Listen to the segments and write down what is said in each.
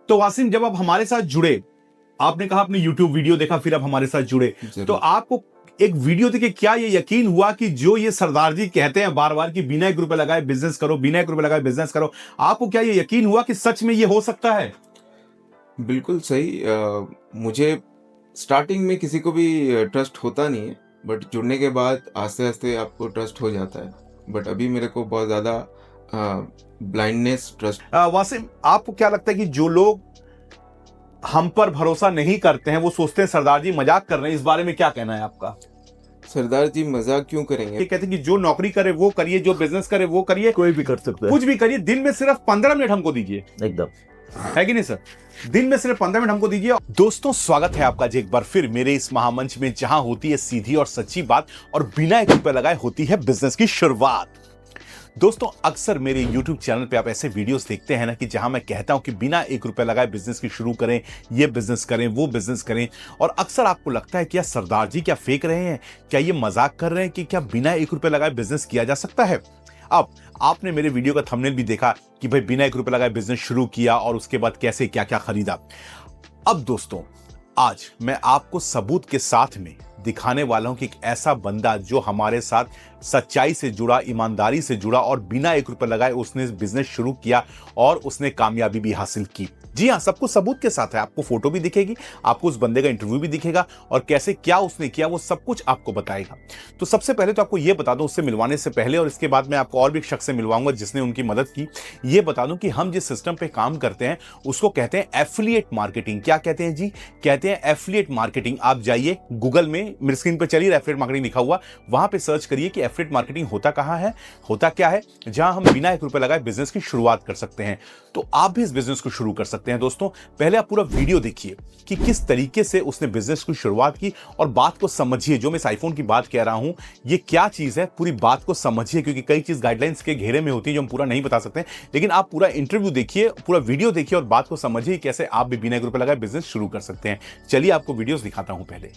तो वासिम, जब आप हमारे साथ जुड़े, आपने कहा आपने YouTube वीडियो देखा, फिर आप हमारे साथ जुड़े, तो आपको एक वीडियो देख के क्या ये यकीन हुआ कि जो ये सरदार जी कहते हैं बार बार कि बिना 1 रुपए लगाए बिजनेस करो, बिना 1 रुपए लगाए बिजनेस करो, आपको क्या ये यकीन हुआ कि सच में ये हो सकता है? बिल्कुल सही। मुझे स्टार्टिंग में किसी को भी ट्रस्ट होता नहीं है, बट जुड़ने के बाद आस्ते आस्ते आपको ट्रस्ट हो जाता है। बट अभी मेरे को बहुत ज़्यादा ब्लाइंडनेस ट्रस्ट। वासिम, आपको क्या लगता है कि जो लोग हम पर भरोसा नहीं करते हैं, वो सोचते हैं सरदार जी मजाक कर रहे हैं, इस बारे में क्या कहना है आपका? सरदार जी मजाक क्यों करेंगे? ये कहते हैं कि जो नौकरी करे वो करिए, जो बिजनेस करे वो करिए, कोई भी कर सकता है, कुछ भी करिए, दिन में सिर्फ 15 मिनट हमको दीजिए। एकदम है कि नहीं सर? दिन में सिर्फ 15 मिनट हमको दीजिए। दोस्तों, स्वागत है आपका एक बार फिर मेरे इस महामंच में, जहां होती है सीधी और सच्ची बात और बिना 1 रुपए लगाए होती है बिजनेस की शुरुआत। दोस्तों, अक्सर मेरे YouTube चैनल पे आप ऐसे वीडियोस देखते हैं ना कि जहां मैं कहता हूं कि बिना 1 रुपए लगाए बिजनेस की शुरू करें, ये बिजनेस करें, वो बिजनेस करें, और अक्सर आपको लगता है कि यार सरदार जी क्या फेंक रहे हैं, क्या ये मजाक कर रहे हैं कि क्या बिना 1 रुपए लगाए बिजनेस किया जा सकता है? अब आपने मेरे वीडियो का थंबनेल भी देखा कि भाई बिना 1 रुपए लगाए बिजनेस शुरू किया और उसके बाद कैसे क्या क्या खरीदा। अब दोस्तों, आज मैं आपको सबूत के साथ में दिखाने वाला हूं कि एक ऐसा बंदा जो हमारे साथ सच्चाई से जुड़ा, ईमानदारी से जुड़ा और बिना 1 रुपए लगाए उसने बिजनेस शुरू किया और उसने कामयाबी भी हासिल की। जी हां, सब कुछ सबूत के साथ है। आपको फोटो भी दिखेगी, आपको उस बंदे का इंटरव्यू भी दिखेगा और कैसे क्या उसने किया वो सब कुछ आपको बताएगा। तो सबसे पहले तो आपको यह बता दूं, उससे मिलवाने से पहले, और इसके बाद मैं आपको और भी एक शख्स से मिलवाऊंगा जिसने उनकी मदद की, ये बता दूं कि हम जिस सिस्टम पे काम करते हैं उसको कहते हैं एफिलिएट मार्केटिंग। क्या कहते हैं जी? कहते हैं एफिलिएट मार्केटिंग। आप जाइए गूगल में, मेरी स्क्रीन पर चलिए एफिलिएट मार्केटिंग लिखा हुआ, वहां पे सर्च करिए कि एफिलिएट मार्केटिंग होता कहां है, होता क्या है, जहां हम बिना 1 रुपए लगाए बिजनेस की शुरुआत कर सकते हैं। तो आप भी इस बिजनेस को शुरू कर सकते हैं। दोस्तों, पहले आप पूरा वीडियो देखिए कि किस तरीके से उसने बिजनेस की शुरुआत की और बात को समझिए। जो मैं इस आईफोन की बात कह रहा हूं, ये क्या चीज है, पूरी बात को समझिए, क्योंकि कई चीज गाइडलाइंस के घेरे में होती है जो हम पूरा नहीं बता सकते। लेकिन आप पूरा इंटरव्यू देखिए, पूरा वीडियो देखिए और बात को समझिए कैसे आप भी बिना 1 रुपए लगाए बिजनेस शुरू कर सकते हैं। चलिए आपको वीडियोस दिखाता हूं। पहले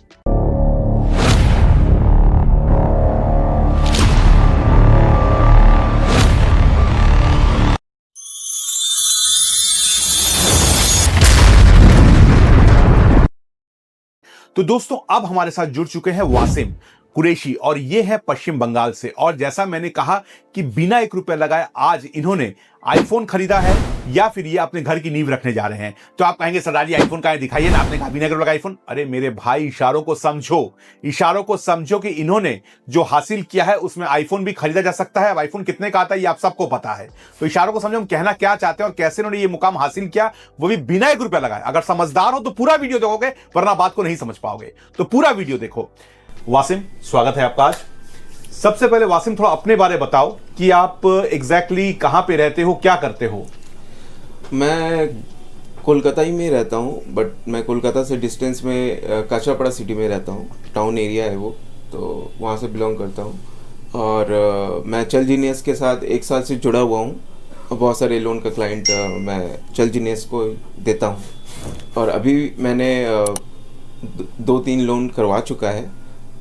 तो दोस्तों, अब हमारे साथ जुड़ चुके हैं वासिम कुरैशी, और ये है पश्चिम बंगाल से। और जैसा मैंने कहा कि बिना 1 रुपए लगाए आज इन्होंने आईफोन खरीदा है, या फिर ये अपने घर की नींव रखने जा रहे हैं। तो आप कहेंगे सरदार जी आईफोन का है, दिखाइए ना। आपने कहा बिना 1 रुपए का आईफोन। अरे मेरे भाई, इशारों को समझो, इशारों को समझो कि इन्होंने जो हासिल किया है उसमें आईफोन भी खरीदा जा सकता है। अब आईफोन कितने का आता है ये आप सबको पता है। तो इशारों को समझो हम कहना क्या चाहते हैं और कैसे इन्होंने ये मुकाम हासिल किया, वो भी बिना 1 रुपए लगाए। अगर समझदार हो तो पूरा वीडियो देखोगे, वरना बात को नहीं समझ पाओगे। तो पूरा वीडियो देखो। वासिम, स्वागत है आपका आज। सबसे पहले वासिम, थोड़ा अपने बारे बताओ कि आप एग्जैक्टली कहां पे रहते हो, क्या करते हो? मैं कोलकाता ही में रहता हूँ, बट मैं कोलकाता से डिस्टेंस में काचरापाड़ा सिटी में रहता हूँ। टाउन एरिया है वो, तो वहाँ से बिलोंग करता हूँ। और मैं चल जीनियस के साथ 1 साल से जुड़ा हुआ हूँ। बहुत सारे लोन का क्लाइंट मैं चल जीनियस को देता हूँ, और अभी मैंने 2-3 लोन करवा चुका है,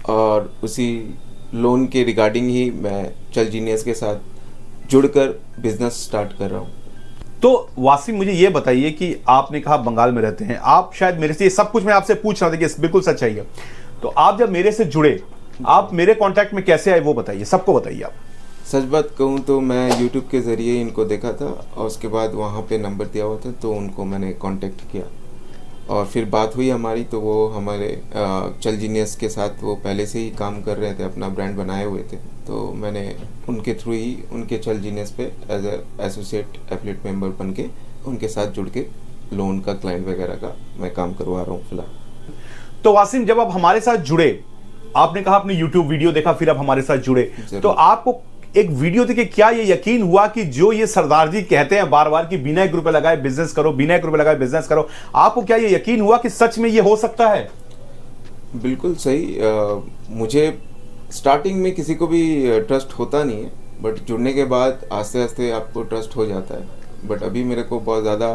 और उसी लोन के रिगार्डिंग ही मैं चल जीनियस के साथ जुड़कर बिजनेस स्टार्ट कर रहा हूँ। तो वासिम, मुझे ये बताइए कि आपने कहा बंगाल में रहते हैं आप, शायद मेरे से ये सब कुछ मैं आपसे पूछ रहा था कि बिल्कुल सच्चाई है। तो आप जब मेरे से जुड़े, आप मेरे कांटेक्ट में कैसे आए वो बताइए, सबको बताइए आप। सच बात कहूँ तो मैं YouTube के ज़रिए इनको देखा था, और उसके बाद वहाँ पे नंबर दिया हुआ था, तो उनको मैंने कांटेक्ट किया और फिर बात हुई हमारी। तो वो हमारे चल जीनियस के साथ वो पहले से ही काम कर रहे थे, अपना ब्रांड बनाए हुए थे। तो मैंने उनके थ्रू ही उनके चल जीनियस पे एज एसोसिएट एफिलिएट मेंबर बन के उनके साथ जुड़ के लोन का क्लाइंट वगैरह का मैं काम करवा रहा हूँ फिलहाल। तो वासिम, जब आप हमारे साथ जुड़े, आपने कहा आपने YouTube वीडियो देखा, फिर आप हमारे साथ जुड़े, तो आपको एक वीडियो देख के क्या ये यकीन हुआ कि जो ये सरदार जी कहते हैं बार बार कि बिना 1 रुपए लगाए बिजनेस करो, बिना 1 रुपए लगाए बिजनेस करो, आपको क्या ये यकीन हुआ कि सच में ये हो सकता है? बिल्कुल सही। मुझे स्टार्टिंग में किसी को भी ट्रस्ट होता नहीं है, बट जुड़ने के बाद आस्ते आस्ते आपको ट्रस्ट हो जाता है। बट अभी मेरे को बहुत ज़्यादा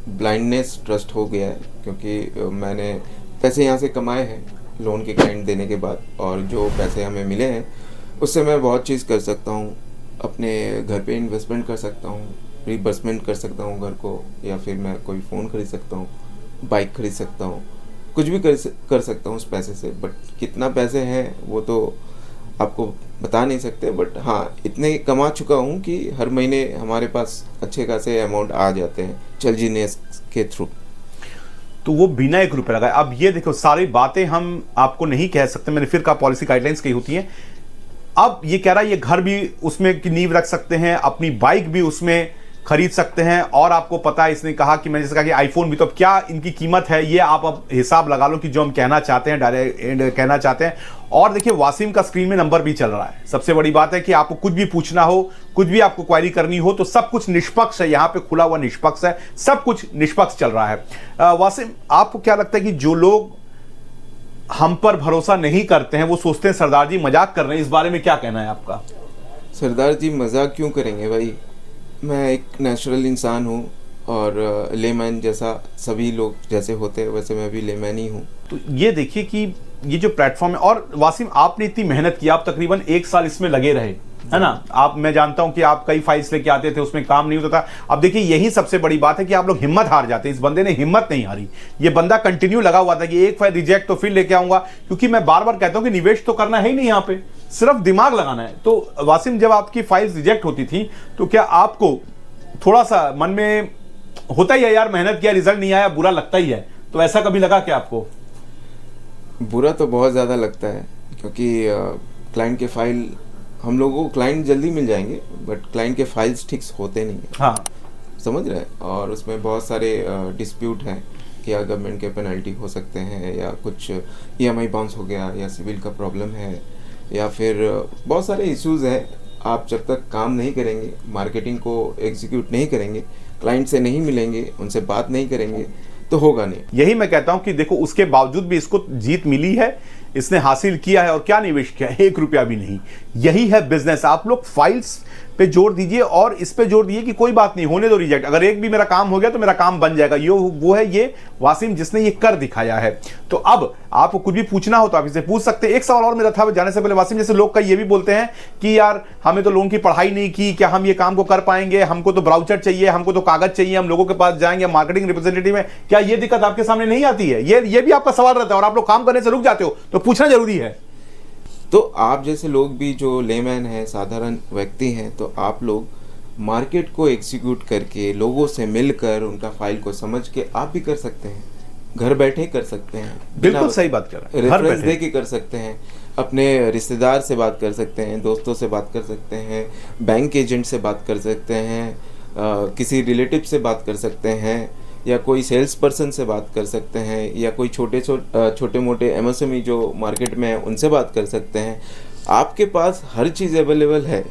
ब्लाइंडनेस ट्रस्ट हो गया है, क्योंकि मैंने पैसे यहाँ से कमाए हैं लोन के क्लाइंट देने के बाद, और जो पैसे हमें मिले हैं उससे मैं बहुत चीज़ कर सकता हूँ। अपने घर पे इन्वेस्टमेंट कर सकता हूँ, रिबर्समेंट कर सकता हूँ घर को, या फिर मैं कोई फ़ोन खरीद सकता हूँ, बाइक खरीद सकता हूँ, कुछ भी कर सकता हूँ उस पैसे से। बट कितना पैसे हैं वो तो आपको बता नहीं सकते, बट हाँ इतने कमा चुका हूँ कि हर महीने हमारे पास अच्छे खासे अमाउंट आ जाते हैं चल जीने के थ्रू। तो वो बिना 1 रुपए लगाए। अब ये देखो, सारी बातें हम आपको नहीं कह सकते, मैंने फिर कहा पॉलिसी गाइडलाइंस कही होती हैं। अब ये कह रहा है ये घर भी उसमें की नींव रख सकते हैं, अपनी बाइक भी उसमें खरीद सकते हैं, और आपको पता है इसने कहा कि मैंने जैसे कहा कि आईफोन भी, तो अब क्या इनकी कीमत है ये आप अब हिसाब लगा लो कि जो हम कहना चाहते हैं, डायरेक्ट कहना चाहते हैं। और देखिए वासिम का स्क्रीन में नंबर भी चल रहा है। सबसे बड़ी बात है कि आपको कुछ भी पूछना हो, कुछ भी आपको क्वारी करनी हो, तो सब कुछ निष्पक्ष है, यहां पे खुला हुआ निष्पक्ष है, सब कुछ निष्पक्ष चल रहा है। वासिम, आपको क्या लगता है कि जो लोग हम पर भरोसा नहीं करते हैं, वो सोचते हैं सरदार जी मजाक कर रहे हैं, इस बारे में क्या कहना है आपका? सरदार जी मजाक क्यों करेंगे भाई, मैं एक नेचुरल इंसान हूँ, और लेमैन जैसा सभी लोग जैसे होते हैं वैसे मैं भी लेमैन ही हूँ। तो ये देखिए कि ये जो प्लेटफॉर्म है, और वासिम आपने इतनी मेहनत की, आप तकरीबन 1 साल इसमें लगे रहे, है ना? आप, मैं जानता हूं कि आप कई फाइल्स लेके आते थे, उसमें काम नहीं होता था। अब देखिए यही सबसे बड़ी बात है कि आप लोग हिम्मत हार जाते हैं। इस बंदे ने हिम्मत नहीं हारी, ये बंदा कंटिन्यू लगा हुआ था कि एक फाइल रिजेक्ट तो फिर लेके आऊंगा, क्योंकि मैं बार बार कहता हूं कि निवेश तो करना है ही नहीं, यहां पे सिर्फ दिमाग लगाना है। तो वासिम, जब आपकी फाइल्स रिजेक्ट होती थी तो क्या आपको थोड़ा सा मन में होता ही है यार, मेहनत किया रिजल्ट नहीं आया, बुरा लगता ही है, तो ऐसा कभी लगा क्या आपको? बुरा तो बहुत ज़्यादा लगता है, क्योंकि क्लाइंट के फाइल, हम लोगों को क्लाइंट जल्दी मिल जाएंगे बट क्लाइंट के फाइल्स ठीक होते नहीं हैं। हाँ, समझ रहे हैं, और उसमें बहुत सारे डिस्प्यूट हैं कि या गवर्नमेंट के पेनल्टी हो सकते हैं, या कुछ ईएमआई बाउंस हो गया, या सिविल का प्रॉब्लम है, या फिर बहुत सारे इश्यूज हैं। आप जब तक काम नहीं करेंगे, मार्केटिंग को एग्जीक्यूट नहीं करेंगे, क्लाइंट से नहीं मिलेंगे, उनसे बात नहीं करेंगे, तो होगा नहीं। यही मैं कहता हूं कि देखो उसके बावजूद भी इसको जीत मिली है, इसने हासिल किया है, और क्या निवेश किया है? 1 रुपया भी नहीं। यही है बिजनेस। आप लोग फाइल्स पे जोर दीजिए और इस पे जोर दीजिए कि कोई बात नहीं, होने दो रिजेक्ट, अगर एक भी मेरा काम हो गया तो मेरा काम बन जाएगा। ये वो है ये वासिम जिसने ये कर दिखाया है। तो अब आपको कुछ भी पूछना हो तो आप इसे पूछ सकते हैं। एक सवाल और मेरा था जाने से पहले वासिम, जैसे लोग का ये भी बोलते हैं कि यार हमें तो लोन की पढ़ाई नहीं की, क्या हम ये काम को कर पाएंगे, हमको तो ब्राउचर चाहिए, हमको तो कागज चाहिए, हम लोगों के पास जाएंगे, मार्केटिंग रिप्रेजेंटेटिव में, क्या ये दिक्कत आपके सामने नहीं आती है? ये भी आपका सवाल रहता है, और आप लोग काम करने से रुक जाते हो, तो पूछना जरूरी है। तो आप जैसे लोग भी जो लेमैन हैं, साधारण व्यक्ति हैं, तो आप लोग मार्केट को एग्जीक्यूट करके, लोगों से मिलकर, उनका फाइल को समझ के आप भी कर सकते हैं, घर बैठे कर सकते हैं। बिल्कुल सही बात कर रहे हैं, घर रेफरेंस बैठे दे के कर सकते हैं, अपने रिश्तेदार से बात कर सकते हैं, दोस्तों से बात कर सकते हैं, बैंक एजेंट से बात कर सकते हैं, किसी रिलेटिव से बात कर सकते हैं, या कोई सेल्स पर्सन से बात कर सकते हैं, या कोई छोटे मोटे एमएसएमई जो मार्केट में है उनसे बात कर सकते हैं। आपके पास हर चीज़ अवेलेबल है,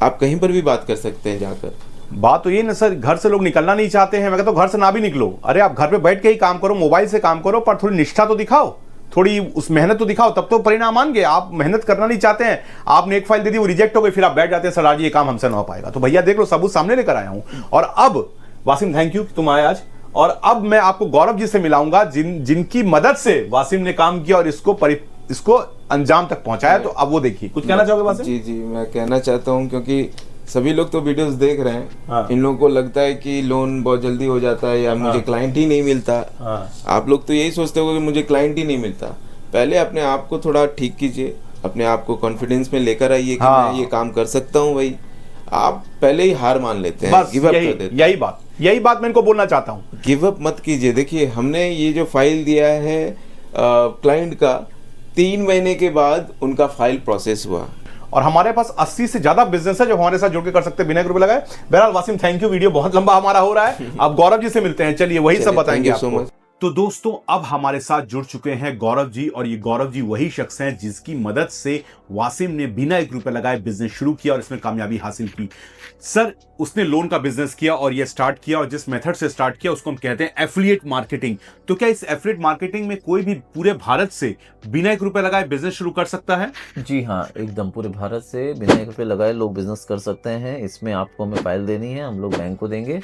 आप कहीं पर भी बात कर सकते हैं जाकर। बात तो ये ना सर, घर से लोग निकलना नहीं चाहते हैं। मैं कहता हूं घर से ना भी निकलो, अरे आप घर पे बैठ के ही काम करो, मोबाइल से काम करो, पर थोड़ी निष्ठा तो दिखाओ, थोड़ी उस मेहनत तो दिखाओ, तब तो परिणाम आएंगे। आप मेहनत करना नहीं चाहते हैं, आपने एक फाइल दे दी, वो रिजेक्ट हो गई, फिर आप बैठ जाते हैं सरदार जी ये काम हमसे ना हो पाएगा। तो भैया देख लो, सबूत सामने लेकर आया हूं। और अब वासिम, थैंक यू तुम आए आज। और अब मैं आपको गौरव जी से मिलाऊंगा, जिनकी मदद से वासिम ने काम किया और इसको अंजाम तक पहुंचाया। तो अब वो देखिए, कुछ कहना चाहोगे वासिम? जी, मैं कहना चाहता हूँ, क्योंकि सभी लोग तो वीडियोस देख रहे हैं। हाँ। इन लोगों को लगता है कि लोन बहुत जल्दी हो जाता है, या मुझे क्लाइंट ही नहीं मिलता। हाँ। आप लोग तो यही सोचते हो कि मुझे क्लाइंट ही नहीं मिलता। पहले अपने आप को थोड़ा ठीक कीजिए, अपने आप को कॉन्फिडेंस में लेकर आइए कि हाँ। मैं ये काम कर सकता हूँ। भाई आप पहले ही हार मान लेते हैं, बस गिव अप कर देते हैं। यही बात मैं इनको बोलना चाहता हूँ। गिव अप मत कीजिए। देखिए, हमने ये जो फाइल दिया है क्लाइंट का, 3 महीने के बाद उनका फाइल प्रोसेस हुआ, और हमारे पास 80 से ज्यादा बिजनेस है जो हमारे साथ जुड़ के कर सकते हैं बिना 1 रुपए लगाए। बहरहाल वासिम, थैंक यू, वीडियो बहुत लंबा हमारा हो रहा है। अब गौरव जी से मिलते हैं, चलिए वही सब बताएंगे आपको। तो दोस्तों, अब हमारे साथ जुड़ चुके हैं गौरव जी, और ये गौरव जी वही शख्स हैं जिसकी मदद से वासिम ने बिना 1 रुपए लगाए बिजनेस शुरू किया और इसमें कामयाबी हासिल की। सर, उसने लोन का बिजनेस किया और ये स्टार्ट किया, और जिस मेथड से स्टार्ट किया उसको हम कहते हैं एफिलिएट मार्केटिंग। तो क्या इस एफिलिएट मार्केटिंग में कोई भी पूरे भारत से बिना 1 रुपए लगाए बिजनेस शुरू कर सकता है? जी हाँ, एकदम पूरे भारत से बिना 1 रुपये लगाए लोग बिजनेस कर सकते हैं। इसमें आपको हमें फाइल देनी है, हम लोग बैंक को देंगे।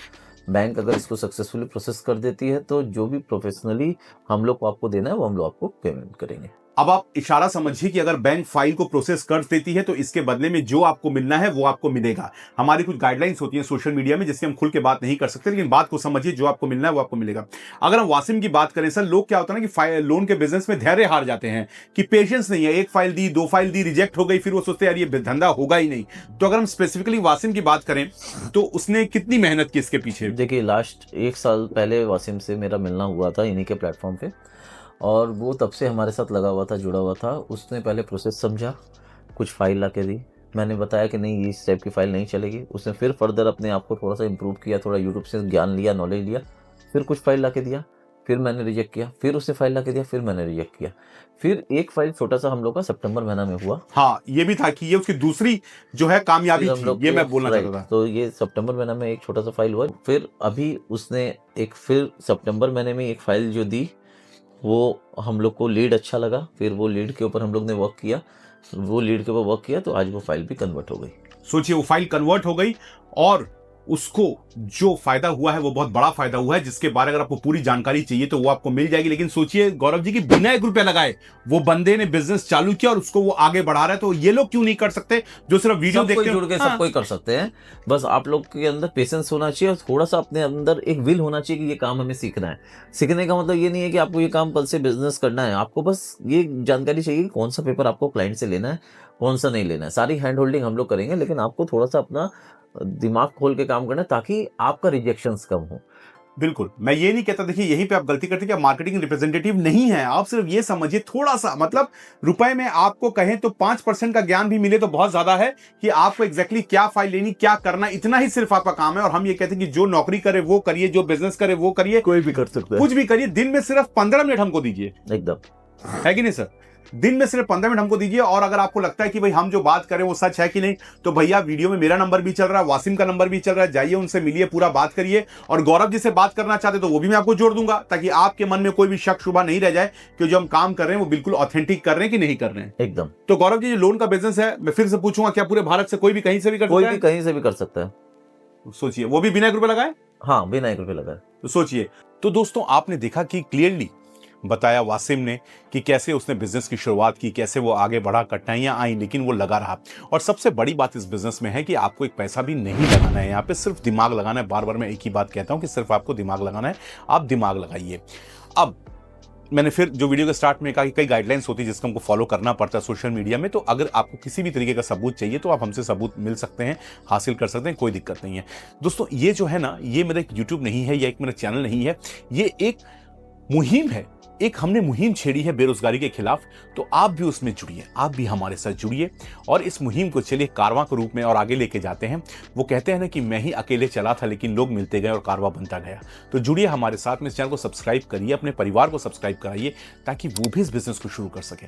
बैंक अगर इसको सक्सेसफुली प्रोसेस कर देती है तो जो भी प्रोफेशनली हम लोग को आपको देना है वो हम लोग आपको पेमेंट करेंगे। अब आप इशारा समझिए कि अगर बैंक फाइल को प्रोसेस कर देती है तो इसके बदले में जो आपको मिलना है वो आपको मिलेगा। हमारी कुछ गाइडलाइंस होती हैं सोशल मीडिया में जिससे हम खुल के बात नहीं कर सकते, लेकिन बात को समझिए, जो आपको मिलना है वो आपको मिलेगा। अगर हम वासिम की बात करें सर, लोग क्या होता है ना कि लोन के बिजनेस में धैर्य हार जाते हैं कि पेशेंस नहीं है, एक फाइल दी, 2 फाइल दी, रिजेक्ट हो गई, फिर वो सोचते यार ये धंधा होगा ही नहीं। तो अगर हम स्पेसिफिकली वासिम की बात करें तो उसने कितनी मेहनत की इसके पीछे? देखिए, लास्ट 1 साल पहले वासिम से मेरा मिलना हुआ था इन्हीं के प्लेटफॉर्म पे, और वो तब से हमारे साथ लगा हुआ था, जुड़ा हुआ था। उसने पहले प्रोसेस समझा, कुछ फाइल ला के दी, मैंने बताया कि नहीं इस टाइप की फाइल नहीं चलेगी। उसने फिर फर्दर अपने आप को थोड़ा सा इम्प्रूव किया, थोड़ा यूट्यूब से ज्ञान लिया, नॉलेज लिया, फिर कुछ फाइल ला के दिया, फिर मैंने रिजेक्ट किया, फिर उसने फाइल ला के दिया, फिर मैंने रिजेक्ट किया। फिर एक फाइल छोटा सा हम लोग का सितंबर महीना में हुआ। हाँ, ये भी था कि ये उसकी दूसरी जो है कामयाबी फिर हम थी, लोग ये को मैं बोलना राइट, चाहता था। तो ये सितंबर महीना में एक छोटा सा फाइल हुआ। फिर अभी उसने फिर सितंबर महीने में एक फाइल जो दी, वो हम लोग को लीड अच्छा लगा, फिर वो लीड के ऊपर हम लोग ने वर्क किया, वो लीड के ऊपर वर्क किया, तो आज वो फाइल भी कन्वर्ट हो गई। सोचिए, वो फाइल कन्वर्ट हो गई और उसको जो फायदा हुआ है वो बहुत बड़ा फायदा हुआ है, जिसके बारे में अगर आपको पूरी जानकारी चाहिए तो वो आपको मिल जाएगी। लेकिन सोचिए गौरव जी की बिना 1 रुपया लगाए वो बंदे ने बिजनेस चालू किया और उसको वो आगे बढ़ा रहा है। तो ये लोग क्यों नहीं कर सकते जो सिर्फ वीडियो देखते हैं? जुड़ के सब कोई कर सकते हैं, बस आप लोग के अंदर पेशेंस होना चाहिए और थोड़ा सा अपने अंदर एक विल होना चाहिए कि ये काम हमें सीखना है। सीखने का मतलब ये नहीं है कि आपको ये काम कल से बिजनेस करना है, आपको बस ये जानकारी चाहिए कि कौन सा पेपर आपको क्लाइंट से लेना है, कौन सा नहीं लेना है। सारी हैंड होल्डिंग हम लोग करेंगे, लेकिन आपको थोड़ा सा अपना दिमाग खोल के काम करना है ताकि आपका रिजेक्शंस कम हो। बिल्कुल, मैं ये नहीं कहता, देखिए यहीं पे आप गलती करते हैं कि आप मार्केटिंग रिप्रेजेंटेटिव नहीं है। आप सिर्फ ये समझिए, थोड़ा सा मतलब रुपए में आपको कहें तो 5% का ज्ञान भी मिले तो बहुत ज्यादा है कि आपको एग्जैक्टली क्या फाइल लेनी, क्या करना, इतना ही सिर्फ आपका काम है। और हम ये कहते हैं कि जो नौकरी करे वो करिए, जो बिजनेस करे वो करिए, कोई भी कर सकता है, कुछ भी करिए, दिन में सिर्फ 15 मिनट हमको दीजिए, एकदम, है कि नहीं सर? दिन में सिर्फ 15 मिनट हमको दीजिए। और अगर आपको लगता है कि भाई हम जो बात करें वो सच है कि नहीं, तो भैया वीडियो में मेरा नंबर भी चल रहा है, वासिम का नंबर भी चल रहा है, जाइए उनसे मिलिए, पूरा बात करिए। और गौरव जी से बात करना चाहते तो वो भी मैं आपको जोड़ दूंगा, ताकि आपके मन में कोई भी शक शुबा नहीं रह जाए कि जो हम काम कर रहे हैं वो बिल्कुल ऑथेंटिक कर रहे हैं कि नहीं कर रहे हैं। एकदम। तो गौरव जी, जो लोन का बिजनेस है, मैं फिर से पूछूंगा, क्या पूरे भारत से कोई भी कहीं से भी कर सकता है? कोई भी कहीं से भी कर सकता है। सोचिए, वो भी बिना 1 रुपए लगाए। हाँ, बिना 1 रुपए लगाए। तो सोचिए। तो दोस्तों, आपने देखा कि क्लियरली बताया वासिम ने कि कैसे उसने बिजनेस की शुरुआत की, कैसे वो आगे बढ़ा, कठिनाइयां आई लेकिन वो लगा रहा। और सबसे बड़ी बात इस बिजनेस में है कि आपको एक पैसा भी नहीं लगाना है, यहाँ पे सिर्फ दिमाग लगाना है। बार बार मैं एक ही बात कहता हूं कि सिर्फ आपको दिमाग लगाना है, आप दिमाग लगाइए। अब मैंने फिर जो वीडियो के स्टार्ट में कहा कि कई गाइडलाइंस होती है जिसको हमको फॉलो करना पड़ता है सोशल मीडिया में। तो अगर आपको किसी भी तरीके का सबूत चाहिए तो आप हमसे सबूत मिल सकते हैं, हासिल कर सकते हैं, कोई दिक्कत नहीं है। दोस्तों, ये जो है ना, ये मेरा एक यूट्यूब नहीं है या एक मेरा चैनल नहीं है, ये एक मुहिम है। एक हमने मुहिम छेड़ी है बेरोजगारी के खिलाफ। तो आप भी उसमें जुड़िए, आप भी हमारे साथ जुड़िए और इस मुहिम को चलिए कारवां के रूप में और आगे लेके जाते हैं। वो कहते हैं ना कि मैं ही अकेले चला था लेकिन लोग मिलते गए और कारवां बनता गया। तो जुड़िए हमारे साथ में, इस चैनल को सब्सक्राइब करिए, अपने परिवार को सब्सक्राइब कराइए ताकि वो भी इस बिजनेस को शुरू कर सके,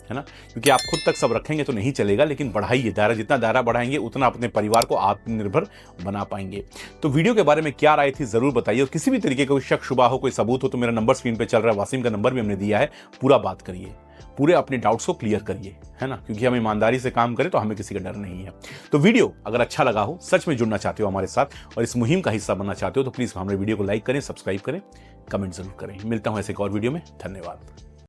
है ना? क्योंकि आप खुद तक सब रखेंगे तो नहीं चलेगा, लेकिन बढ़ाइए दायरा, जितना दायरा बढ़ाएंगे उतना अपने परिवार को आत्मनिर्भर बना पाएंगे। तो वीडियो के बारे में क्या राय थी जरूर बताइए, और किसी भी तरीके का कोई शक शुबा हो, कोई सबूत हो तो मेरा नंबर स्क्रीन पे चल रहा है, वासिम का नंबर भी हमने दिया है। पूरा बात करिए, पूरे अपने डाउट्स को क्लियर करिए, है ना? क्योंकि हम ईमानदारी से काम करें तो हमें किसी का डर नहीं है। तो वीडियो अगर अच्छा लगा हो, सच में जुड़ना चाहते हो हमारे साथ और इस मुहिम का हिस्सा बनना चाहते हो तो प्लीज हमारे वीडियो को लाइक करें, सब्सक्राइब करें, कमेंट जरूर करें। मिलता हूं ऐसे एक और वीडियो में। धन्यवाद।